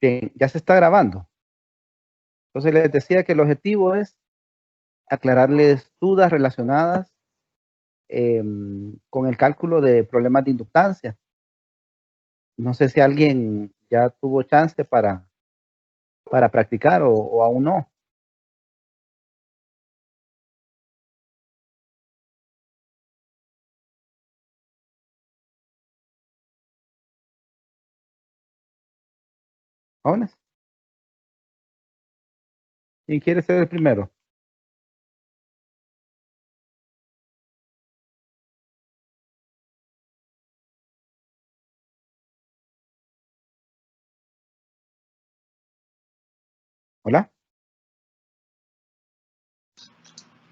Bien, ya se está grabando. Entonces les decía que el objetivo es aclararles dudas relacionadas con el cálculo de problemas de inductancia. No sé si alguien ya tuvo chance para practicar o aún no. ¿Jóvenes? ¿Quién quiere ser el primero? ¿Hola?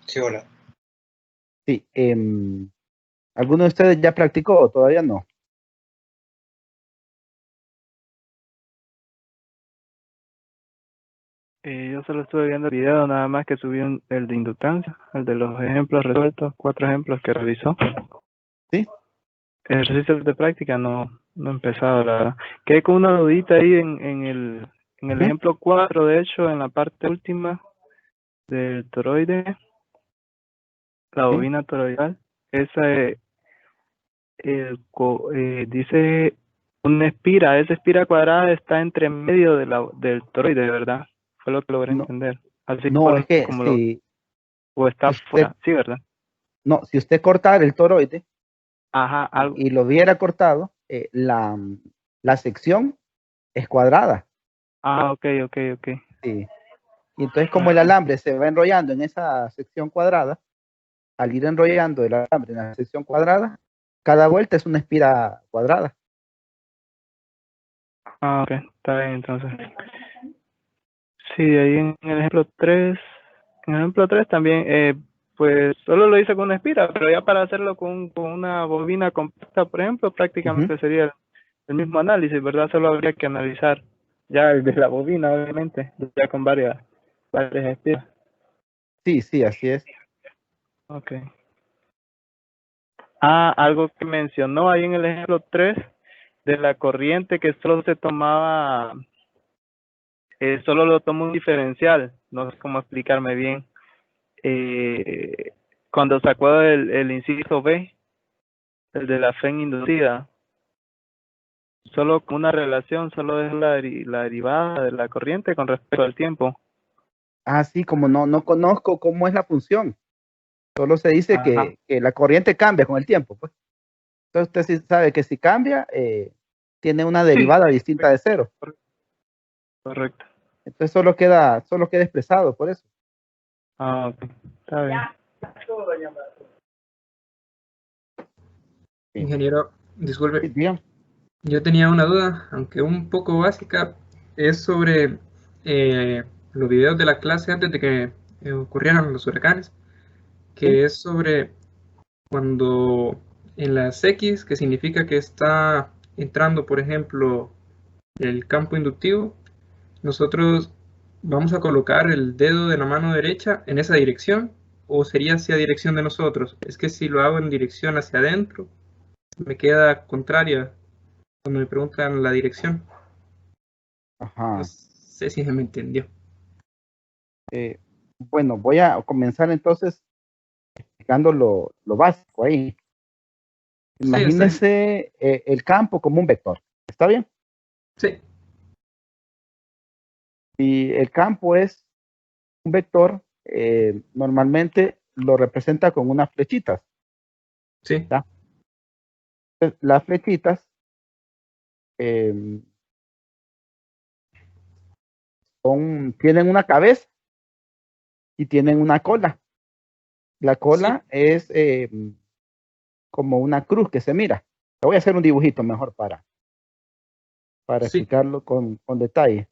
Sí, hola. Sí. ¿Alguno de ustedes ya practicó o todavía no? Yo solo estuve viendo el video nada más que subió el de inductancia, el de los ejemplos resueltos, 4 ejemplos que realizó. Sí. Ejercicios de práctica no he empezado, la verdad. Quedé con una dudita ahí en el ejemplo 4, de hecho, en la parte última del toroide, la bobina toroidal. Esa dice una espira, esa espira cuadrada está entre medio del toroide, ¿verdad? Fue lo que logré entender. Así No, es que como si o está fuera, sí, ¿verdad? No, si usted cortara el toroide, ajá, algo. y lo hubiera cortado, la sección es cuadrada. Ah, ok. Sí. Y entonces como el alambre se va enrollando en esa sección cuadrada, al ir enrollando el alambre en la sección cuadrada, cada vuelta es una espira cuadrada. Ah, ok, está bien entonces. Sí, ahí en el ejemplo 3, también, pues solo lo hice con una espira, pero ya para hacerlo con una bobina compacta, por ejemplo, prácticamente sería el mismo análisis, ¿verdad? Solo habría que analizar ya el de la bobina, obviamente, ya con varias espiras. Sí, así es. Ok. Ah, algo que mencionó ahí en el ejemplo 3 de la corriente que solo se tomaba, solo lo tomó un diferencial, no sé cómo explicarme bien. Cuando sacó el inciso B, el de la fe inducida, solo con una relación, solo es la derivada de la corriente con respecto al tiempo. Ah, sí, como no conozco cómo es la función. Solo se dice que la corriente cambia con el tiempo, pues. Entonces usted sí sabe que si cambia, tiene una derivada distinta de cero. Correcto. Entonces solo queda expresado por eso. Ah, ok. Está bien. Ingeniero, disculpe. Sí, yo tenía una duda, aunque un poco básica, es sobre los videos de la clase antes de que ocurrieran los huracanes, que es sobre cuando en las X, que significa que está entrando, por ejemplo, el campo inductivo, nosotros vamos a colocar el dedo de la mano derecha en esa dirección, o sería hacia dirección de nosotros. Es que si lo hago en dirección hacia adentro, me queda contraria cuando me preguntan la dirección. Ajá. No sé si se me entendió. Bueno, voy a comenzar entonces explicando lo básico ahí. Imagínese el campo como un vector. ¿Está bien? Sí. Y el campo es un vector, normalmente lo representa con unas flechitas. Sí. ¿Está? Entonces, las flechitas tienen una cabeza y tienen una cola. La cola es como una cruz que se mira. Le voy a hacer un dibujito mejor para explicarlo con detalle.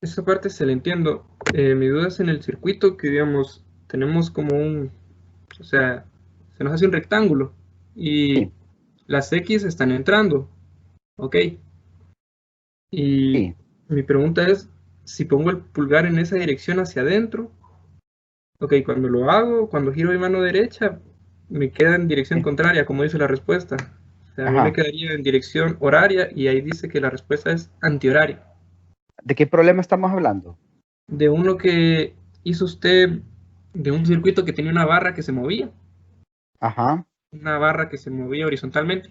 Esa parte se la entiendo. Mi duda es en el circuito que, digamos, tenemos como o sea, se nos hace un rectángulo y las X están entrando. Ok. Y mi pregunta es, si pongo el pulgar en esa dirección hacia adentro, ok, cuando lo hago, cuando giro mi mano derecha, me queda en dirección contraria, como dice la respuesta. O sea, a mí me quedaría en dirección horaria y ahí dice que la respuesta es antihoraria. ¿De qué problema estamos hablando? De uno que hizo usted, de un circuito que tenía una barra que se movía. Ajá. Una barra que se movía horizontalmente.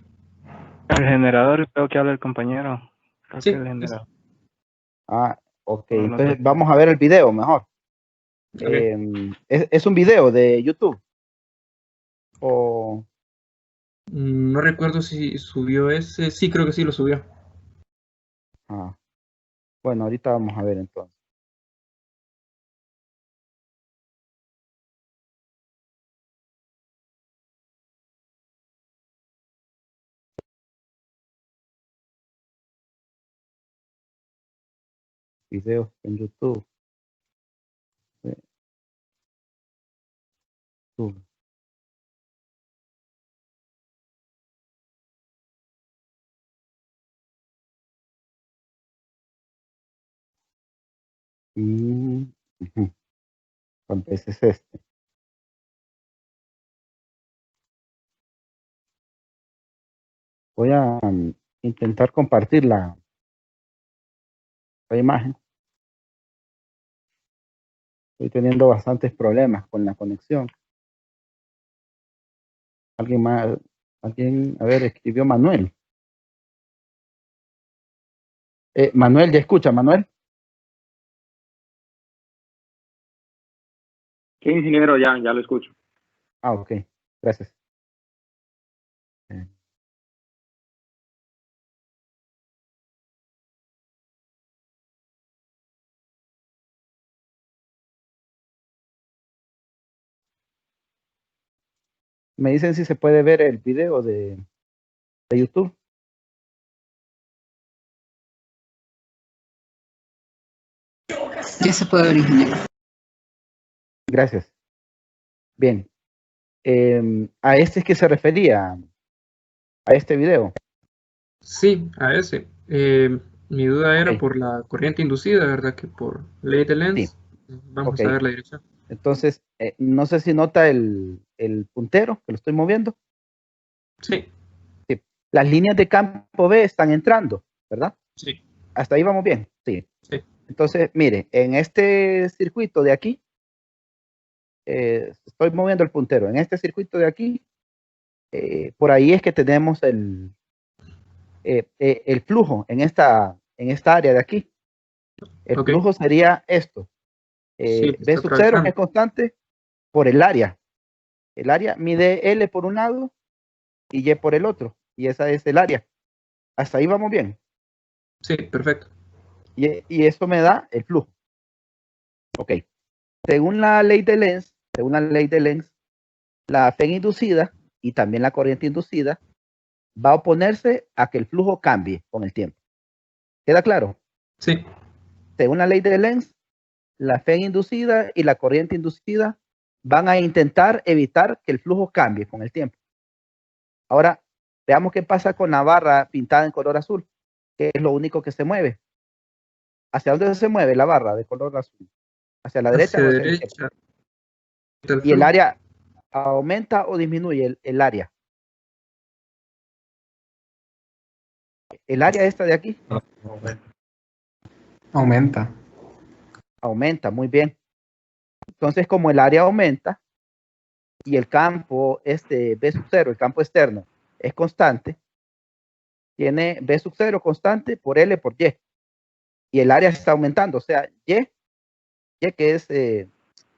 El generador, creo que habla el compañero. Creo Sí, que el generador. Ah, ok. No, no sé. Entonces vamos a ver el video mejor. Okay. ¿Es un video de YouTube? O... No recuerdo si subió ese. Sí, creo que sí lo subió. Ah. Bueno, ahorita vamos a ver entonces. Videos en YouTube. YouTube. Ujú. ¿Cuántos es este? Voy a intentar compartir la imagen. Estoy teniendo bastantes problemas con la conexión. Alguien más, a ver, escribió Manuel. Manuel, ¿ya escucha, Manuel? Sí, ingeniero, ya lo escucho. Ah, ok, gracias. Me dicen si se puede ver el video de YouTube. Ya se puede ver, ingeniero. Gracias. Bien. A este es que se refería, a este video. Sí, a ese. Mi duda era Ok. por la corriente inducida, ¿verdad? Que por ley de Lenz. Sí. Vamos Ok. a ver la dirección. Entonces, no sé si nota el puntero que lo estoy moviendo. Sí. Sí. Las líneas de campo B están entrando, ¿verdad? Sí. Hasta ahí vamos bien. Sí. Sí. Entonces, mire, en este circuito de aquí, estoy moviendo el puntero. En este circuito de aquí, por ahí es que tenemos el flujo en esta área de aquí. El Ok. flujo sería esto. Sí, B está sub 0 es atravesando. constante por el área. El área mide L por un lado y Y por el otro. Y esa es el área. Hasta ahí vamos bien. Sí, perfecto. Y eso me da el flujo. Ok. Según la ley de Lenz, la fe inducida y también la corriente inducida va a oponerse a que el flujo cambie con el tiempo. ¿Queda claro? Sí. Según la ley de Lenz, la fe inducida y la corriente inducida van a intentar evitar que el flujo cambie con el tiempo. Ahora, veamos qué pasa con la barra pintada en color azul, que es lo único que se mueve. ¿Hacia dónde se mueve la barra de color azul? ¿Hacia la derecha Hacia o hacia la izquierda? derecha. ¿Y el área aumenta o disminuye el área? El área esta de aquí Aumenta. aumenta, muy bien. Entonces, como el área aumenta y el campo B sub 0, el campo externo, es constante, tiene B sub 0 constante por L por Y. Y el área está aumentando, o sea, Y que es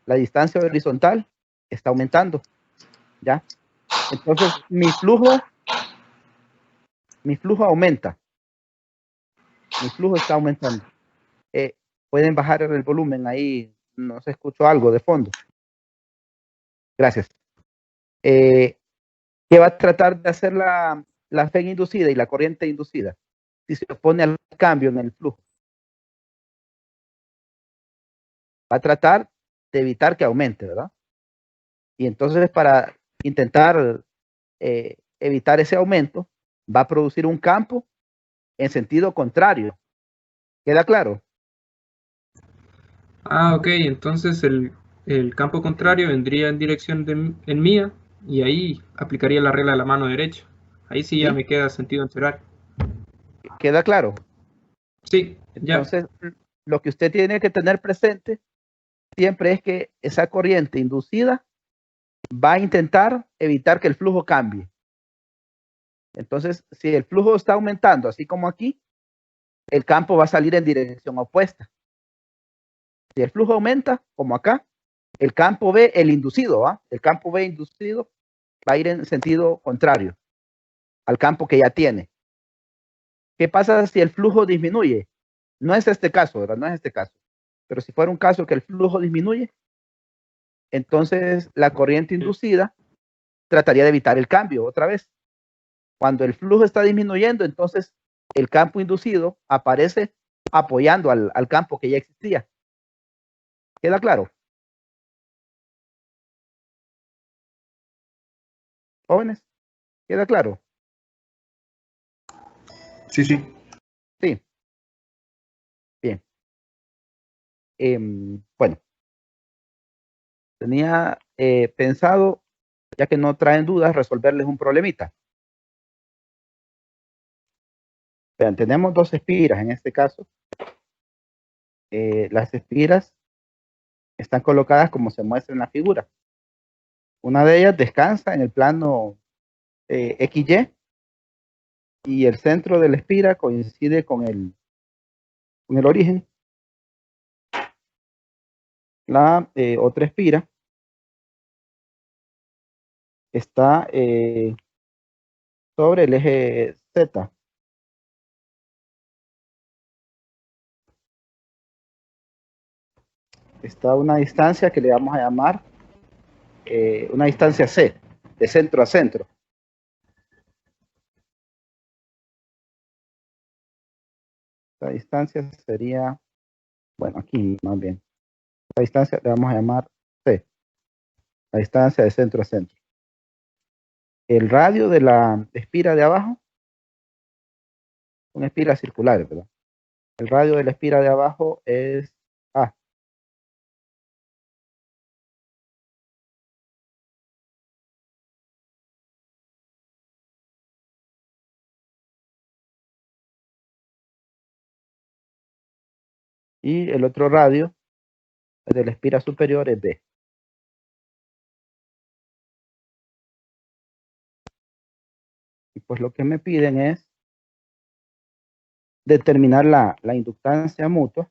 la distancia horizontal, está aumentando, ¿ya? Entonces, mi flujo aumenta. Mi flujo está aumentando. Pueden bajar el volumen ahí, no se escuchó algo de fondo. Gracias. ¿Qué va a tratar de hacer la fe inducida y la corriente inducida? Si se opone al cambio en el flujo. Va a tratar de evitar que aumente, ¿verdad? Y entonces para intentar evitar ese aumento, va a producir un campo en sentido contrario. ¿Queda claro? Ah, ok. Entonces el campo contrario vendría en dirección en mía y ahí aplicaría la regla de la mano derecha. Ahí sí ya me queda sentido en horario. ¿Queda claro? Sí, ya. Entonces, lo que usted tiene que tener presente siempre es que esa corriente inducida va a intentar evitar que el flujo cambie. Entonces, si el flujo está aumentando, así como aquí, el campo va a salir en dirección opuesta. Si el flujo aumenta, como acá, el campo B, el inducido, ¿va? El campo B inducido va a ir en sentido contrario al campo que ya tiene. ¿Qué pasa si el flujo disminuye? No es este caso, ¿verdad? No es este caso. Pero si fuera un caso que el flujo disminuye, entonces la corriente inducida trataría de evitar el cambio otra vez. Cuando el flujo está disminuyendo, entonces el campo inducido aparece apoyando al campo que ya existía. ¿Queda claro? Jóvenes, ¿queda claro? Sí, sí. Sí. Bien. Bueno, tenía pensado, ya que no traen dudas, resolverles un problemita. Vean, tenemos dos espiras en este caso. Las espiras están colocadas como se muestra en la figura. Una de ellas descansa en el plano XY y el centro de la espira coincide con el origen. La otra espira está sobre el eje Z. Está a una distancia que le vamos a llamar una distancia C, de centro a centro. La distancia sería, bueno, aquí más bien. La distancia le vamos a llamar C, la distancia de centro a centro. El radio de la espira de abajo, una espira circular, ¿verdad? El radio de la espira de abajo es A. Y el otro radio de la espira superior es B. Y pues lo que me piden es determinar la inductancia mutua,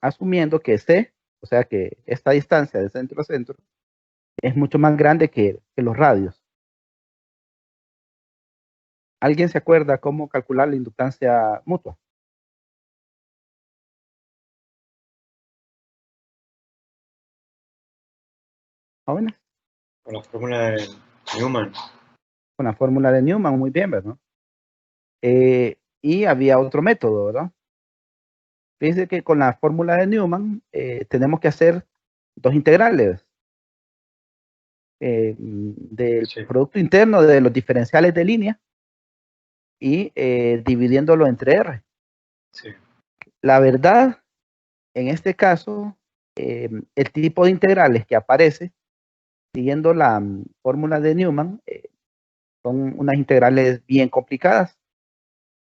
asumiendo que C, o sea que esta distancia de centro a centro, es mucho más grande que los radios. ¿Alguien se acuerda cómo calcular la inductancia mutua? ¿Jóvenes? Con la fórmula de Newman. Con la fórmula de Newman, muy bien, ¿verdad? Y había otro método, ¿verdad? Fíjense que con la fórmula de Newman tenemos que hacer dos integrales del Sí. producto interno de los diferenciales de línea y dividiéndolo entre R. Sí. La verdad, en este caso, el tipo de integrales que aparece siguiendo la fórmula de Newman son unas integrales bien complicadas.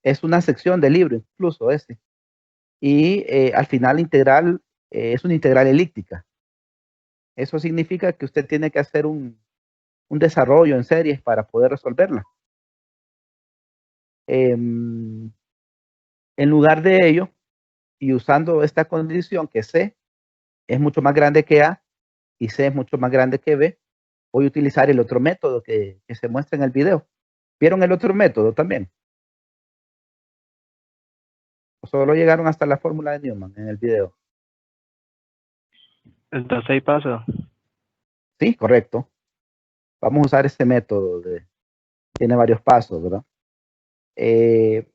Es una sección del libro, incluso ese. Y al final la integral es una integral elíptica. Eso significa que usted tiene que hacer un desarrollo en series para poder resolverla. En lugar de ello, y usando esta condición que C es mucho más grande que A y C es mucho más grande que B, voy a utilizar el otro método que se muestra en el video. ¿Vieron el otro método también? ¿O solo llegaron hasta la fórmula de Newman en el video? Entonces ahí paso. Sí, correcto. Vamos a usar este método. Tiene varios pasos, ¿verdad?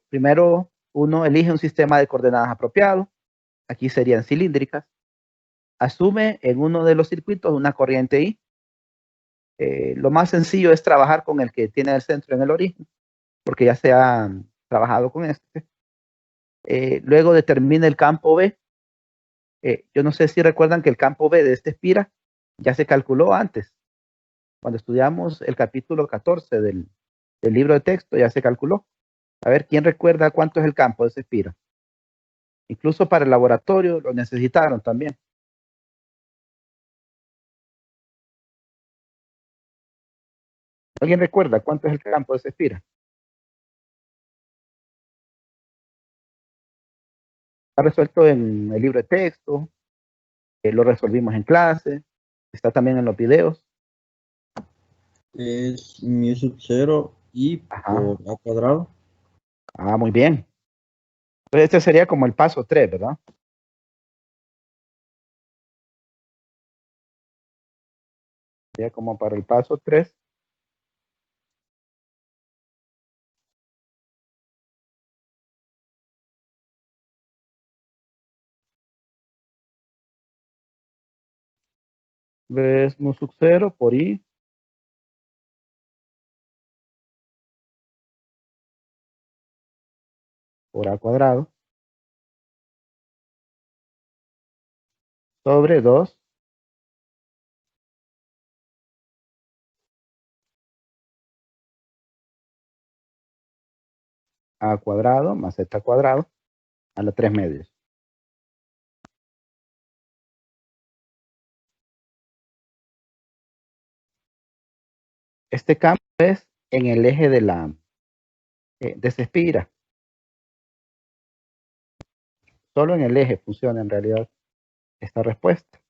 Primero, uno elige un sistema de coordenadas apropiado. Aquí serían cilíndricas. Asume en uno de los circuitos una corriente I. Lo más sencillo es trabajar con el que tiene el centro en el origen, porque ya se ha trabajado con este. Luego determina el campo B. Yo no sé si recuerdan que el campo B de esta espira ya se calculó antes, cuando estudiamos el capítulo 14 del libro de texto ya se calculó. A ver, ¿quién recuerda cuánto es el campo de esa espira? Incluso para el laboratorio lo necesitaron también. ¿Alguien recuerda cuánto es el campo de esa espira? Está resuelto en el libro de texto, lo resolvimos en clase, está también en los videos. Es mu sub 0 y Ajá. por a cuadrado. Ah, muy bien. Entonces este sería como el paso 3, ¿verdad? Sería como para el paso 3. Ves mu sub 0 por i por a cuadrado sobre 2 a cuadrado más z cuadrado a la 3 medios. Este campo es en el eje de la de esa espira. Solo en el eje funciona en realidad esta respuesta.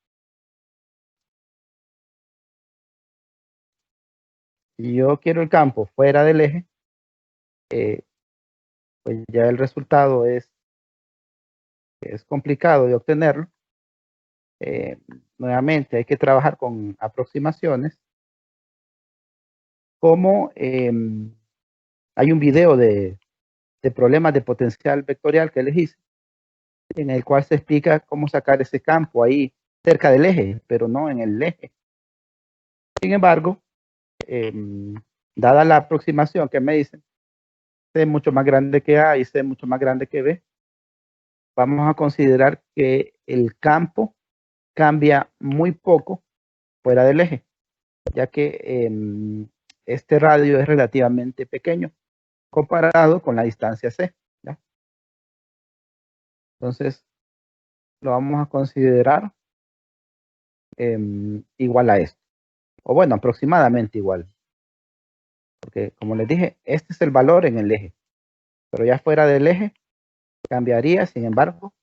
Si yo quiero el campo fuera del eje, pues ya el resultado es complicado de obtenerlo. Nuevamente hay que trabajar con aproximaciones, como hay un video de problemas de potencial vectorial que les hice, en el cual se explica cómo sacar ese campo ahí cerca del eje, pero no en el eje. Sin embargo, dada la aproximación que me dicen, C es mucho más grande que A y C es mucho más grande que B, vamos a considerar que el campo cambia muy poco fuera del eje, ya que este radio es relativamente pequeño comparado con la distancia C, ¿ya? Entonces, lo vamos a considerar igual a esto, o bueno, aproximadamente igual, porque como les dije, este es el valor en el eje, pero ya fuera del eje cambiaría. Sin embargo,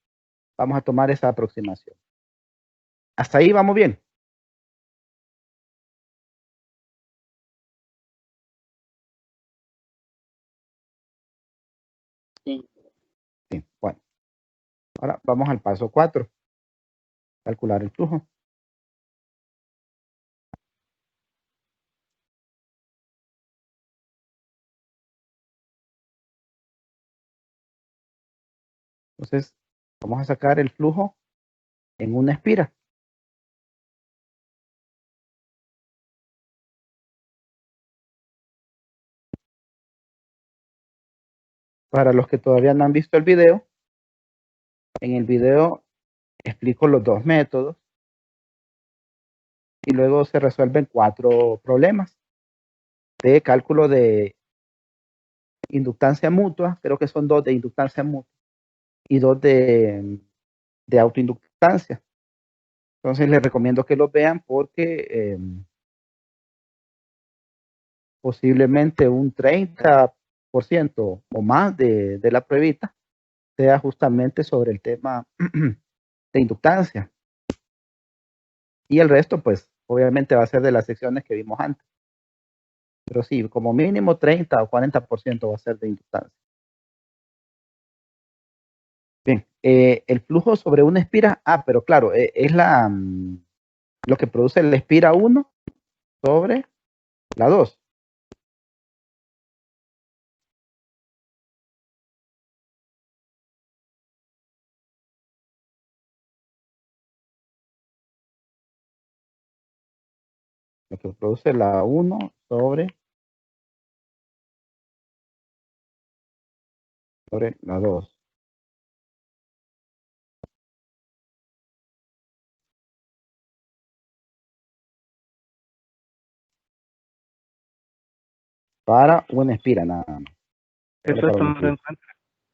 vamos a tomar esa aproximación. Hasta ahí vamos bien. Sí. Sí, bueno. Ahora vamos al paso 4. Calcular el flujo. Entonces, vamos a sacar el flujo en una espira. Para los que todavía no han visto el video, en el video explico los dos métodos y luego se resuelven 4 problemas de cálculo de inductancia mutua. Creo que son 2 de inductancia mutua y 2 de autoinductancia. Entonces les recomiendo que los vean porque posiblemente un 30% o más de la pruebita sea justamente sobre el tema de inductancia. Y el resto, pues, obviamente va a ser de las secciones que vimos antes. Pero sí, como mínimo 30 o 40% va a ser de inductancia. Bien, el flujo sobre una espira, pero claro, es lo que produce la espira 1 sobre la 2. Lo que produce la 1 sobre la 2. para una espira nada más. Eso Solo es para una espira.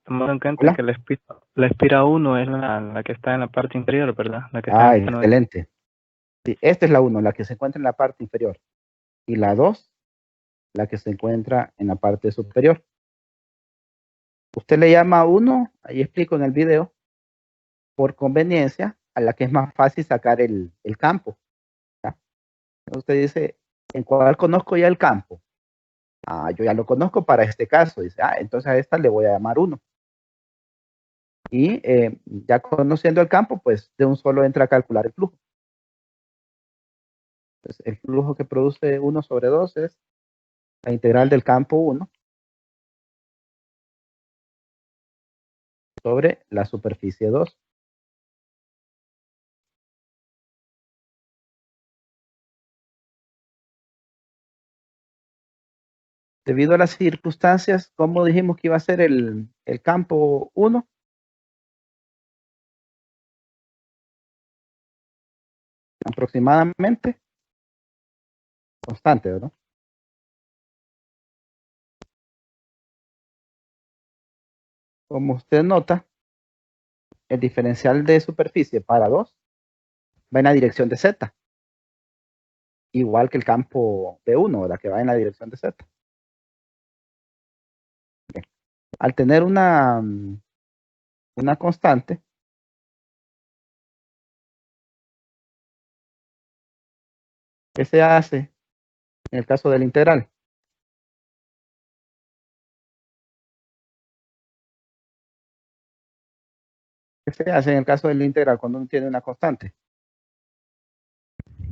tomando en cuenta ¿Hola? que la espira 1 es la que está en la parte inferior, ¿verdad? La que está en el Excelente. Sí, esta es la 1, la que se encuentra en la parte inferior. Y la 2, la que se encuentra en la parte superior. Usted le llama a 1, ahí explico en el video, por conveniencia, a la que es más fácil sacar el campo. ¿Ya? Usted dice, ¿en cuál conozco ya el campo? Yo ya lo conozco para este caso. Dice, entonces a esta le voy a llamar 1. Y ya conociendo el campo, pues de un solo entra a calcular el flujo. Entonces, el flujo que produce 1 sobre 2 es la integral del campo 1 sobre la superficie 2. Debido a las circunstancias, ¿cómo dijimos que iba a ser el campo 1? Aproximadamente constante, ¿verdad? Como usted nota, el diferencial de superficie para 2 va en la dirección de Z, igual que el campo de 1, ¿verdad? Que va en la dirección de Z. Bien. Al tener una constante, ¿qué se hace en el caso del integral? ¿Qué se hace en el caso del integral cuando uno tiene una constante?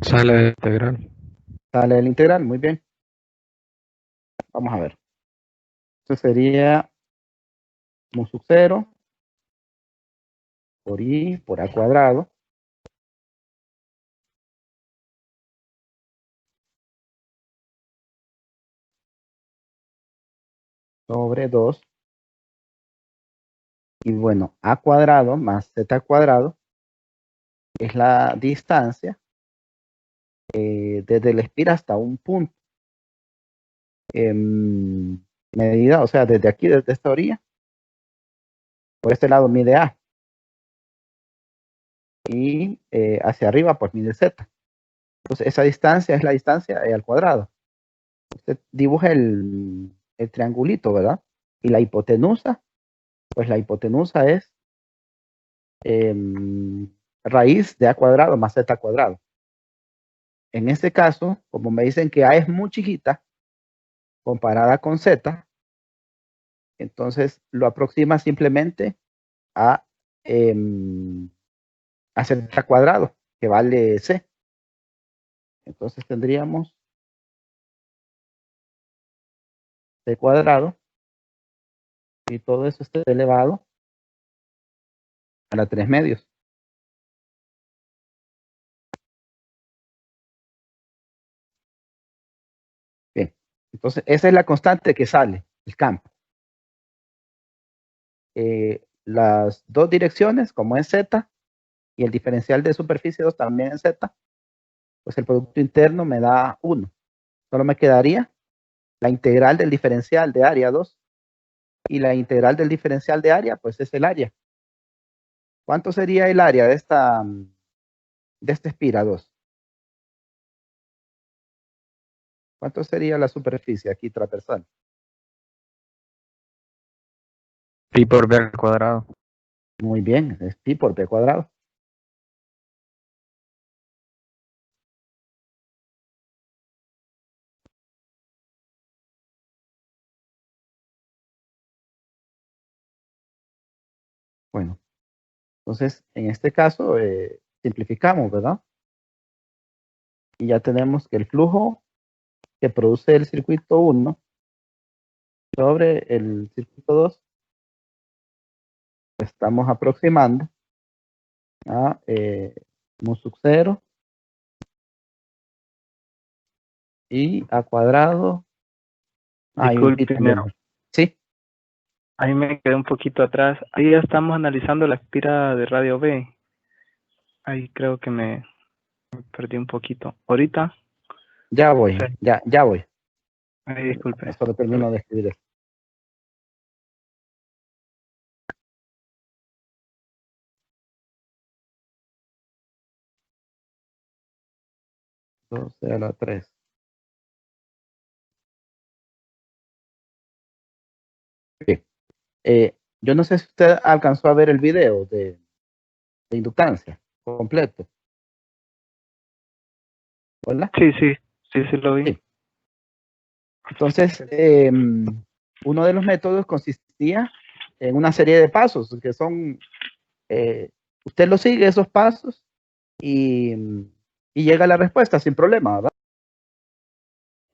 Sale de integral. Sale del integral, muy bien. Vamos a ver. Esto sería mu sub 0 por i por a cuadrado sobre 2. Y bueno, a cuadrado más z cuadrado es la distancia desde la espira hasta un punto. Medida, o sea, desde aquí, desde esta orilla, por este lado mide a. Y hacia arriba, pues mide z. Entonces, esa distancia es la distancia al cuadrado. Usted dibuja el triangulito, ¿verdad? Y la hipotenusa, pues la hipotenusa es raíz de a cuadrado más z cuadrado. En este caso, como me dicen que a es muy chiquita comparada con z, entonces lo aproxima simplemente a, a z cuadrado, que vale c. Entonces tendríamos c cuadrado y todo eso está elevado a la 3 medios. Bien, entonces esa es la constante que sale, el campo. Las dos direcciones, como es z, y el diferencial de superficie 2 también es z, pues el producto interno me da 1. Solo me quedaría la integral del diferencial de área 2, y la integral del diferencial de área, pues es el área. ¿Cuánto sería el área de esta espira 2? ¿Cuánto sería la superficie aquí transversal? Pi por b al cuadrado. Muy bien, es pi por p cuadrado. Bueno, entonces en este caso simplificamos, ¿verdad? Y ya tenemos que el flujo que produce el circuito 1 sobre el circuito 2, estamos aproximando a mu sub 0 y a cuadrado. Disculpe, Sí. ahí me quedé un poquito atrás. Ahí ya estamos analizando la espira de radio B. Ahí creo que me perdí un poquito. Ahorita. Ya voy, ya voy. Ay, disculpe. Solo termino de escribir esto. Doce a la 3. Bien. Yo no sé si usted alcanzó a ver el video de inductancia completo. ¿Hola? Sí, lo vi. Sí. Entonces, uno de los métodos consistía en una serie de pasos que son, usted lo sigue esos pasos y llega a la respuesta sin problema, ¿verdad?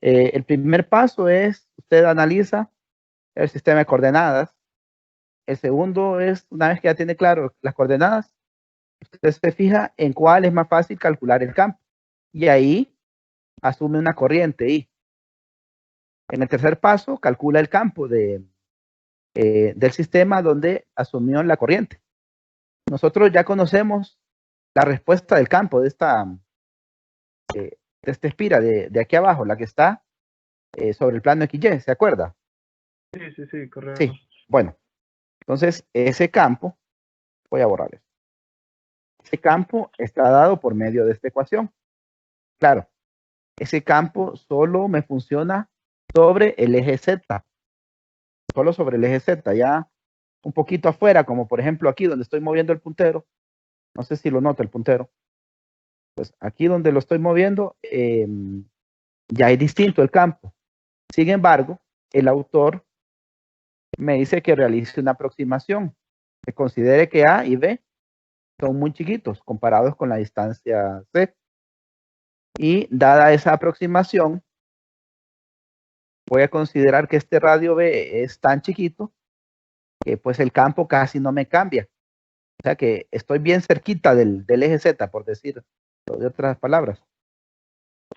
El primer paso es, usted analiza el sistema de coordenadas. El segundo es, una vez que ya tiene claro las coordenadas, usted se fija en cuál es más fácil calcular el campo. Y ahí asume una corriente I. En el tercer paso, calcula el campo del sistema donde asumió la corriente. Nosotros ya conocemos la respuesta del campo de esta espira de aquí abajo, la que está sobre el plano XY, ¿se acuerda? Sí, correcto. Sí, bueno. Entonces, ese campo, voy a borrar esto. Ese campo está dado por medio de esta ecuación. Claro, ese campo solo me funciona sobre el eje Z. Solo sobre el eje Z, ya un poquito afuera, como por ejemplo aquí donde estoy moviendo el puntero. No sé si lo nota el puntero. Pues aquí donde lo estoy moviendo, ya es distinto el campo. Sin embargo, el autor me dice que realice una aproximación, que considere que A y B son muy chiquitos comparados con la distancia C. Y dada esa aproximación, voy a considerar que este radio B es tan chiquito que pues el campo casi no me cambia. O sea que estoy bien cerquita del eje Z, por decirlo de otras palabras.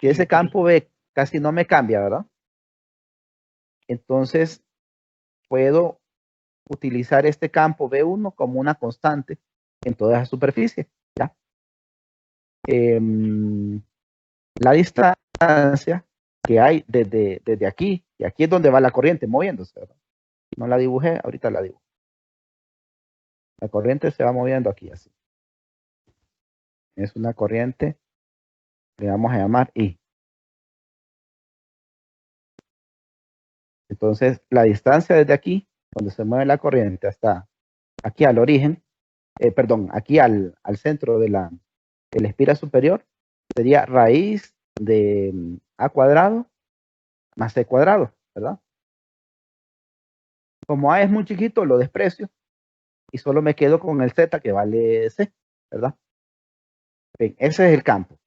Si ese campo B casi no me cambia, ¿verdad? Entonces puedo utilizar este campo B1 como una constante en toda esa superficie. ¿Ya? La distancia que hay desde aquí, y aquí es donde va la corriente moviéndose, ¿verdad? No la dibujé, ahorita la dibujo. La corriente se va moviendo aquí así. Es una corriente, le vamos a llamar I. Entonces, la distancia desde aquí, donde se mueve la corriente, hasta aquí al origen, perdón, aquí al centro de la espira superior, sería raíz de A cuadrado más C cuadrado, ¿verdad? Como A es muy chiquito, lo desprecio y solo me quedo con el Z que vale C, ¿verdad? Bien, ese es el campo.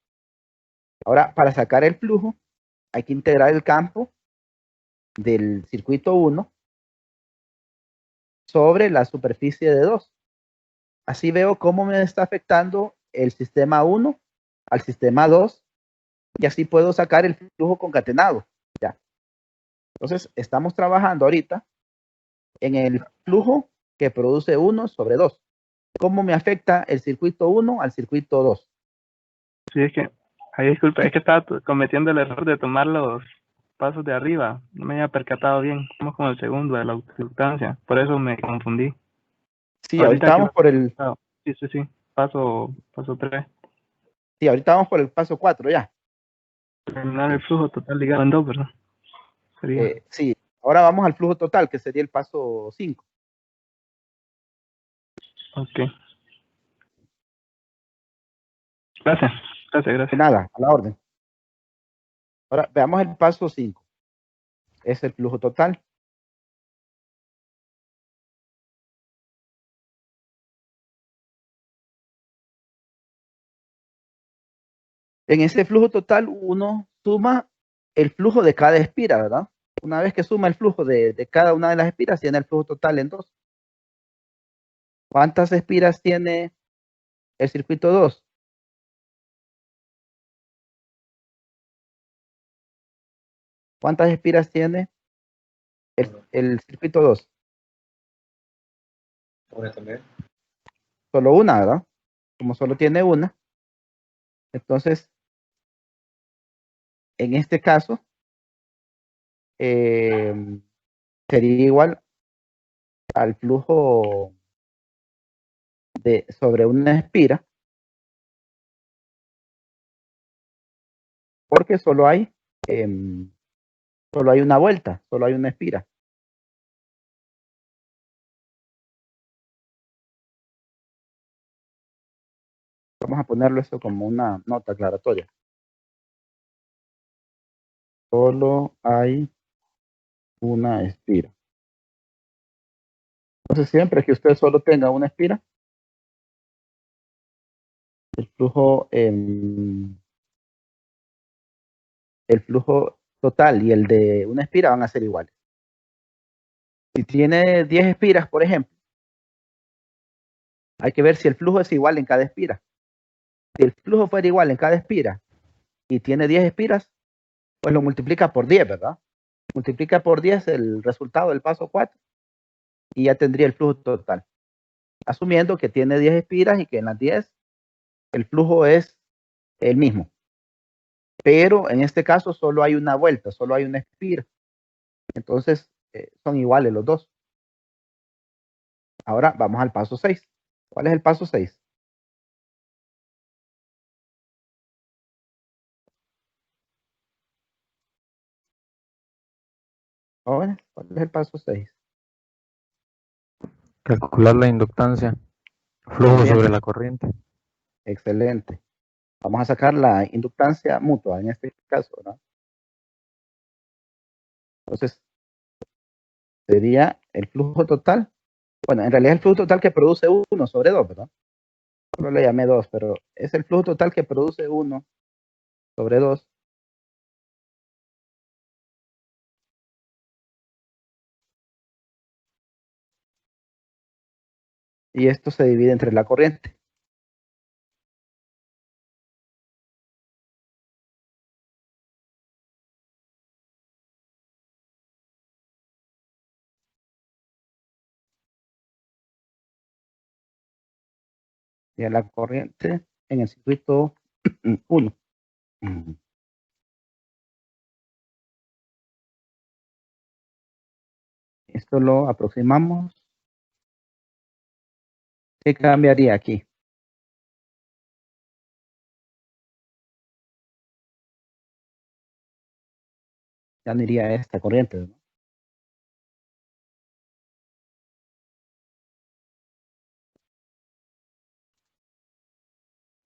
Ahora, para sacar el flujo, hay que integrar el campo del circuito 1 sobre la superficie de 2. Así veo cómo me está afectando el sistema 1 al sistema 2 y así puedo sacar el flujo concatenado. Ya. Entonces, estamos trabajando ahorita en el flujo que produce 1 sobre 2. ¿Cómo me afecta el circuito 1 al circuito 2? Sí, disculpe, es que estaba cometiendo el error de tomar los pasos de arriba. No me había percatado bien. Vamos con el segundo de la inductancia. Por eso me confundí. Sí, ahorita vamos por el... Sí. Paso 3. Sí, ahorita vamos por el paso 4 ya. Terminar el flujo total ligado en 2, ¿verdad? Sí, ahora vamos al flujo total, que sería el paso 5. Ok. Gracias. Nada, a la orden. Ahora veamos el paso 5. Es el flujo total. En ese flujo total uno suma el flujo de cada espira, ¿verdad? Una vez que suma el flujo de cada una de las espiras, tiene el flujo total en 2. ¿Cuántas espiras tiene el circuito 2? ¿Cuántas espiras tiene el circuito 2? Una también. Solo una, ¿verdad? Como solo tiene una, entonces, en este caso, sería igual al flujo sobre una espira, porque solo hay una vuelta, solo hay una espira. Vamos a ponerlo eso como una nota aclaratoria. Solo hay una espira. Entonces, siempre que usted solo tenga una espira, el flujo total y el de una espira van a ser iguales. Si tiene 10 espiras, por ejemplo, hay que ver si el flujo es igual en cada espira. Si el flujo fuera igual en cada espira y tiene 10 espiras, pues lo multiplica por 10, ¿verdad? Multiplica por 10 el resultado del paso 4 y ya tendría el flujo total. Asumiendo que tiene 10 espiras y que en las 10 el flujo es el mismo. Pero en este caso solo hay una vuelta, solo hay una espira. Entonces son iguales los dos. Ahora vamos al paso 6. ¿Cuál es el paso 6? Jóvenes, ¿cuál es el paso 6? Calcular la inductancia, flujo sobre la corriente. Excelente. Vamos a sacar la inductancia mutua en este caso, ¿no? Entonces, sería el flujo total. Bueno, en realidad el flujo total que produce 1 sobre 2, ¿verdad? Solo le llamé 2, pero es el flujo total que produce 1 sobre 2. Y esto se divide entre la corriente. Y a la corriente en el circuito 1. Esto lo aproximamos. ¿Qué cambiaría aquí? Ya no iría esta corriente, ¿no?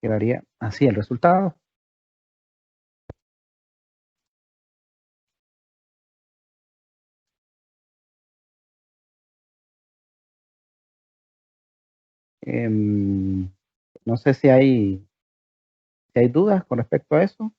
Quedaría así el resultado. No sé si hay dudas con respecto a eso.